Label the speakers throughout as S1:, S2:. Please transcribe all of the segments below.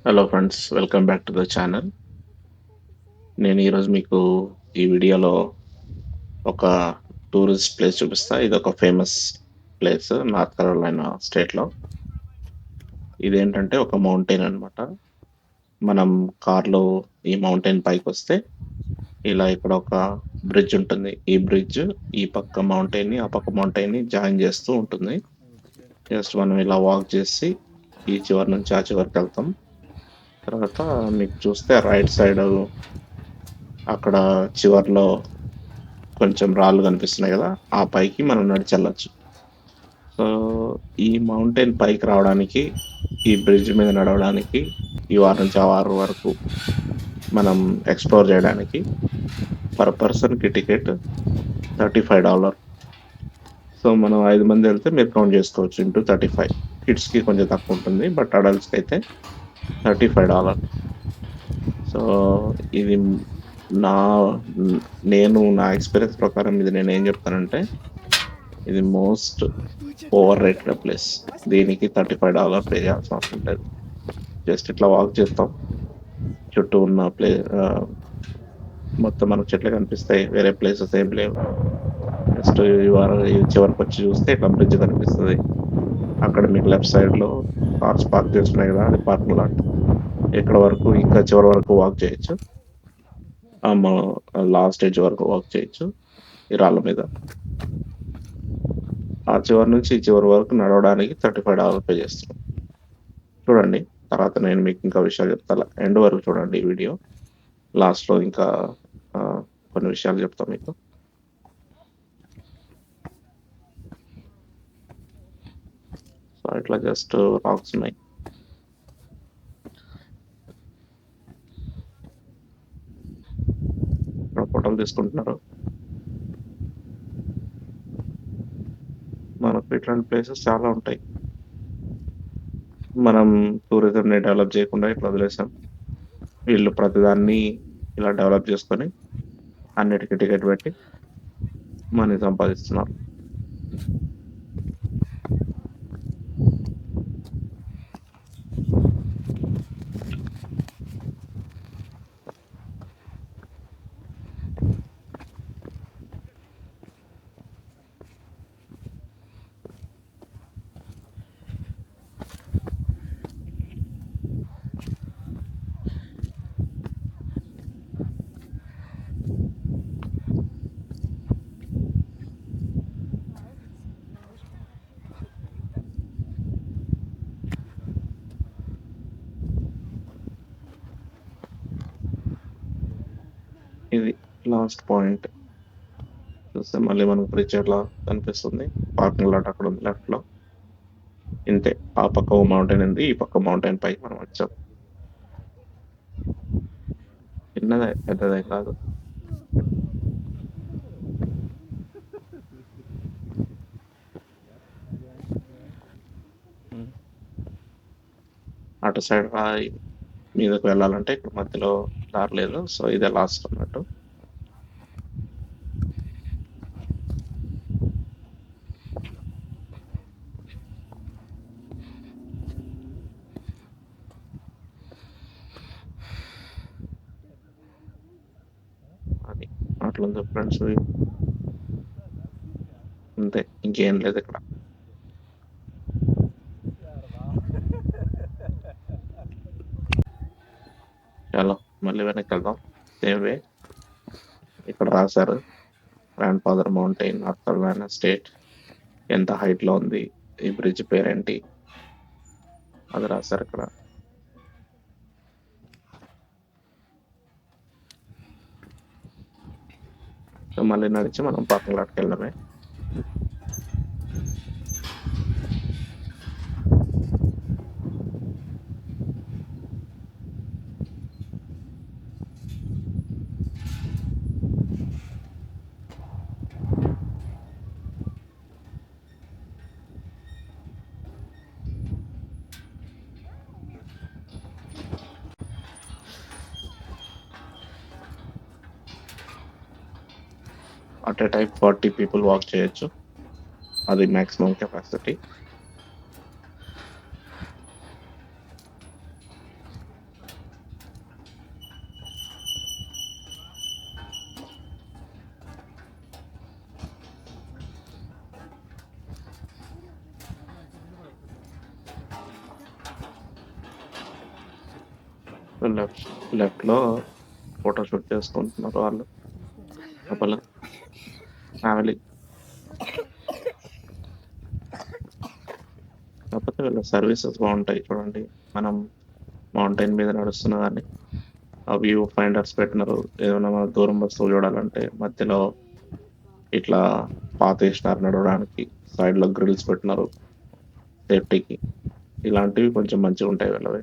S1: Hello friends, welcome back to the channel. నేను ఈరోజు మీకు ఈ వీడియోలో ఒక టూరిస్ట్ ప్లేస్ చూపిస్తా. ఇది ఒక ఫేమస్ ప్లేస్ నార్త్ కరోలినా స్టేట్లో. ఇదేంటంటే ఒక మౌంటైన్ అన్నమాట. మనం కార్లో ఈ మౌంటైన్ పైకి వస్తే ఇలా ఇక్కడ ఒక బ్రిడ్జ్ ఉంటుంది. ఈ బ్రిడ్జ్ ఈ పక్క మౌంటైన్ని ఆ పక్క మౌంటైన్ని జాయిన్ చేస్తూ ఉంటుంది. జస్ట్ మనం ఇలా వాక్ చేసి ఈ చివరి నుంచి ఆ చివరికి వెళ్తాం. తర్వాత మీకు చూస్తే రైట్ సైడ్ అక్కడ చివర్లో కొంచెం రాళ్ళు కనిపిస్తున్నాయి కదా, ఆ పైకి మనం నడిచెళ్ళొచ్చు. సో ఈ మౌంటైన్ పైకి రావడానికి, ఈ బ్రిడ్జ్ మీద నడవడానికి, ఈ వారం నుంచి ఆ వారం వరకు మనం ఎక్స్ప్లోర్ చేయడానికి పర్ పర్సన్కి టికెట్ $35. సో మనం 5 మంది వెళ్తే మీరు కౌంట్ చేసుకోవచ్చు ఇంటూ 35. కిడ్స్కి కొంచెం తక్కువ ఉంటుంది, బట్ అడల్ట్స్కి అయితే $35. సో ఇది నా నా ఎక్స్పీరియన్స్ ప్రకారం ఇది నేను ఏం చెప్తానంటే, ఇది మోస్ట్ ఓవర్ రేటెడ్ ప్లేస్. దీనికి $35 పే చేయాల్సిన అవసరం లేదు. జస్ట్ ఇట్లా వాక్ చేస్తాం, చుట్టూ ఉన్న మొత్తం మనకు చెట్లు కనిపిస్తాయి, వేరే ప్లేసెస్ ఏం లేవు. జస్ట్ ఈ చివరికి వచ్చి చూస్తే ఇట్లా బ్రిడ్జ్ కనిపిస్తుంది. అక్కడ మీకు లెఫ్ట్ సైడ్లో కార్స్ పార్క్ చేస్తున్నాయి కదా, అది పార్కింగ్ లాట్. ఇక్కడ వరకు ఇంకా చివరి వరకు వాక్ చేయొచ్చు, లాస్ట్ స్టేజ్ వరకు వాక్ చేయొచ్చు ఈ రాళ్ళ మీద. ఆ చివరి నుంచి ఈ చివరి వరకు నడవడానికి $35 పే చేస్తున్నాం. చూడండి, తర్వాత నేను మీకు ఇంకా విషయాలు చెప్తాను. ఎండ్ వరకు చూడండి ఈ వీడియో. లాస్ట్లో ఇంకా కొన్ని విషయాలు చెప్తాం మీకు. సో ఇట్లా జస్ట్ రాక్స్ ఉన్నాయి. ఇక్కడ ఫోటోలు తీసుకుంటున్నారు. మనకు ఇట్లాంటి ప్లేసెస్ చాలా ఉంటాయి. మనం టూరిజంని డెవలప్ చేయకుండా ఇట్లా వదిలేసాం. వీళ్ళు ప్రతిదాన్ని ఇలా డెవలప్ చేసుకొని అన్నిటికీ టికెట్ పెట్టి మనీ సంపాదిస్తున్నారు. ఇది లాస్ట్ పాయింట్. చూస్తే మళ్ళీ మనకు బ్రిడ్జ్ ఎట్లా కనిపిస్తుంది. పార్కింగ్ లాట్ అక్కడ ఉంది లెఫ్ట్ లో. ఇంతే, ఆ పక్క మౌంటైన్ ఉంది, ఈ పక్క మౌంటైన్ పైకి మనం వచ్చాం. చిన్నదే, పెద్దదే కాదు. అటు సైడ్ మీదకి వెళ్ళాలంటే ఇక్కడ మధ్యలో దారి లేదు. సో ఇదే లాస్ట్ అన్నట్టు. అది అట్లుంది ఫ్రెండ్స్. అంతే, ఇంకేం లేదు ఇక్కడ. చలో మళ్ళీ వెనక్కి వెళ్దాం. సేమ్ వే ఇక్కడ రాశారు, grand father mountain, North Carolina state. ఎంత హైట్ లో ఉంది, ఈ బ్రిడ్జ్ పేరేంటి, అది రాశారు ఇక్కడ. సో మళ్ళీ నడిచి మనం పార్కింగ్ లాట్కి వెళ్ళడమే. At a time 40 people walk చేయొచ్చు, అది మ్యాక్సిమం కెపాసిటీ. లెఫ్ట్ లెఫ్ట్‌లో ఫోటో షూట్ చేసుకుంటున్నారు వాళ్ళు. Couple family. కాకపోతే వీళ్ళ సర్వీసెస్ బావుంటాయి చూడండి. మనం మౌంటైన్ మీద నడుస్తున్నా గాని, ఆ వ్యూ ఫైండర్స్ పెట్టినారు. ఏదైనా మనం దూరం వస్తువులు చూడాలంటే మధ్యలో ఇట్లా పాతేసినారు నడవడానికి. సైడ్‌లో గ్రిల్స్ పెట్టినారు సేఫ్టీకి. ఇలాంటివి కొంచెం మంచిగుంటాయి వీళ్ళవి.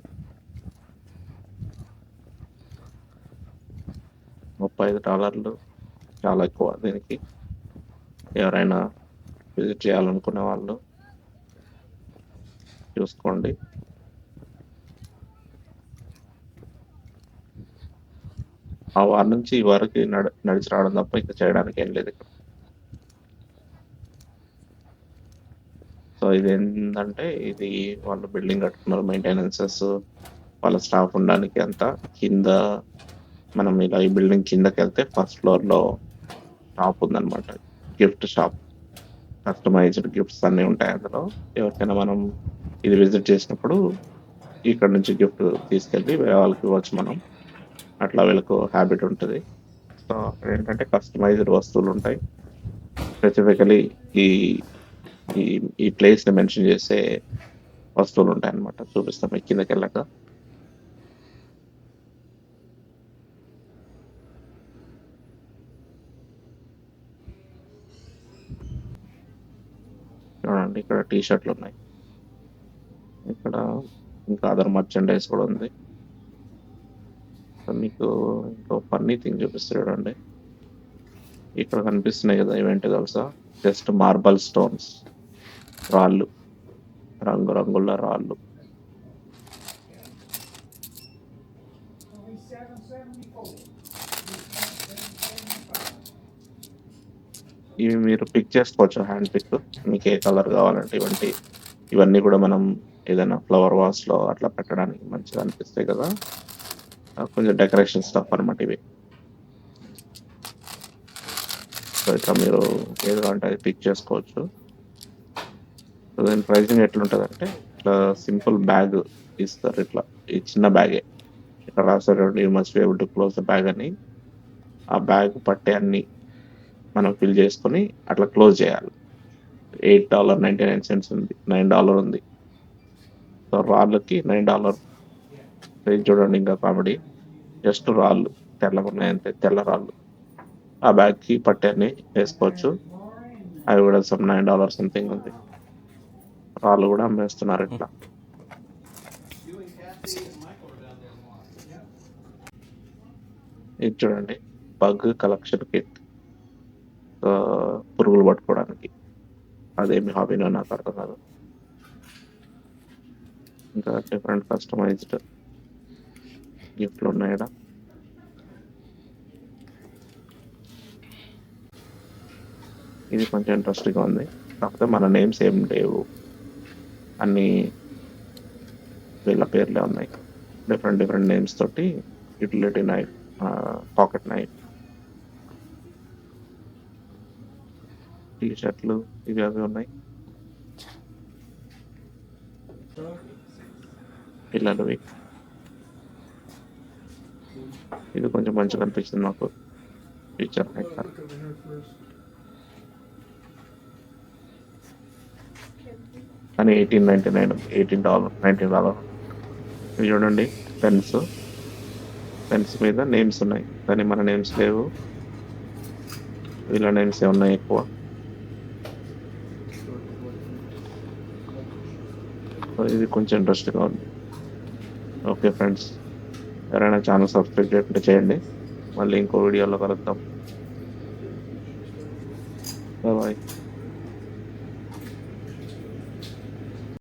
S1: $35 చాలా ఎక్కువ దీనికి. ఎవరైనా విజిట్ చేయాలనుకునే వాళ్ళు చూసుకోండి. ఆ వారం నుంచి ఈ వరకి నడిచి రావడం తప్ప ఇంక చేయడానికి ఏం లేదిక్కడ. సో, ఇదేందంటే ఇది వాళ్ళు బిల్డింగ్ కట్టుకున్నారు. మెయింటెనెన్సెస్ వాళ్ళ స్టాఫ్ ఉండడానికి అంతా. కింద మనం ఇలా ఈ బిల్డింగ్ కిందకెళ్తే ఫస్ట్ ఫ్లోర్‌లో షాప్ ఉందనమాట. Gift shop. కస్టమైజ్డ్ గిఫ్ట్స్ అన్నీ ఉంటాయి అందులో. ఎవరికైనా మనం ఇది విజిట్ చేసినప్పుడు ఇక్కడ నుంచి గిఫ్ట్ తీసుకెళ్ళి వేరే వాళ్ళకి ఇవ్వచ్చు మనం. అట్లా వీళ్ళకు హాబిట్ ఉంటది. సో, అక్కడేంటంటే కస్టమైజ్డ్ వస్తువులుంటాయి. స్పెసిఫికల్లీ ఈ ఈ ఈ ప్లేస్‌ని మెన్షన్ చేసే వస్తువులుంటాయన్నమాట. చూపిస్తా మీకు కిందకెళ్ళాక. చూడండి ఇక్కడ టీ షర్ట్‌లున్నాయి. ఇక్కడ ఇంకా అదర్ మర్చండైజ్ కూడా ఉంది. సో, మీకు ఇంకో ఫన్నీ థింగ్ చూపిస్తా చూడండి. ఇక్కడ కనిపిస్తున్నాయి కదా! ఇవేంటో తెలుసా? Just marble stones. రాళ్ళు. రంగురంగుల రాళ్ళు. ఇవి మీరు పిక్ చేసుకోవచ్చు హ్యాండ్ పిక్. మీకు ఏ కలర్ కావాలంటే ఇవన్నీ కూడా మనం ఏదైనా ఫ్లవర్ వాస్‌లో అట్లా పెట్టడానికి మంచిగా అనిపిస్తాయి కదా! కొంచెం డెకరేషన్ స్టఫ్ అన్నమాట ఇవి. సో, ఇట్లా మీరు ఏది కావాలంటే అది పిక్ చేసుకోవచ్చు. సో, దీని ప్రైజింగ్ ఎట్లుంటదంటే ఇట్లా సింపుల్ బ్యాగ్ ఇస్తారు ఇట్లా. ఈ చిన్న బ్యాగే. ఇక్కడ రాసారు చూడండి you must be able to close the bag అని. ఆ బ్యాగ్ పట్టే అన్ని మనం ఫిల్ చేసుకొని అట్లా క్లోజ్ చేయాలి. $8.99 ఉంది. $9 ఉంది. సో, రాళ్ళకి $9. ఇది చూడండి ఇంకా కామెడీ. జస్ట్ రాళ్ళు. తెల్లగున్నాయి అంతే. తెల్ల రాళ్ళు. ఆ బ్యాగ్‌కి పట్టే అన్ని వేసుకోవచ్చు. అవి కూడా సమ్ $9 సంథింగ్ ఉంది. రాళ్ళు కూడా అమ్మేస్తున్నారు ఇట్లా. ఇది చూడండి. Bug collection kit. పురుగులు పట్టుకోవడానికి. అదేమి హాబీనో నాకు అర్థం కాదు. ఇంకా డిఫరెంట్ కస్టమైజ్డ్ గిఫ్ట్‌లున్నాయి ఈడ. ఇది కొంచెం ఇంట్రెస్టింగ్‌గా ఉంది. కాకపోతే మన నేమ్స్ ఏం లేవు. అన్నీ వీళ్ళ పేర్లే ఉన్నాయి. డిఫరెంట్ నేమ్స్ తోటి utility knife, pocket knife, T షర్ట్‌లు ఇవి అవి ఉన్నాయి. పిల్లలవి. ఇది కొంచెం మంచిగా అనిపించింది నాకు. Feature hacker. కానీ $18.99 $19 ఇవి చూడండి పెన్స్. పెన్స్ మీద నేమ్స్ ఉన్నాయి. కానీ మన నేమ్స్ లేవు. వీళ్ళ నేమ్సే ఉన్నాయి ఎక్కువ. సో, ఇది కొంచెం ఇంట్రెస్టింగ్‌గా ఉంది. Okay friends. ఎవరైనా ఛానల్ సబ్స్క్రైబ్ చేయకుంటే చేయండి. మళ్ళీ ఇంకో వీడియోలో కలుద్దాం. బాయ్.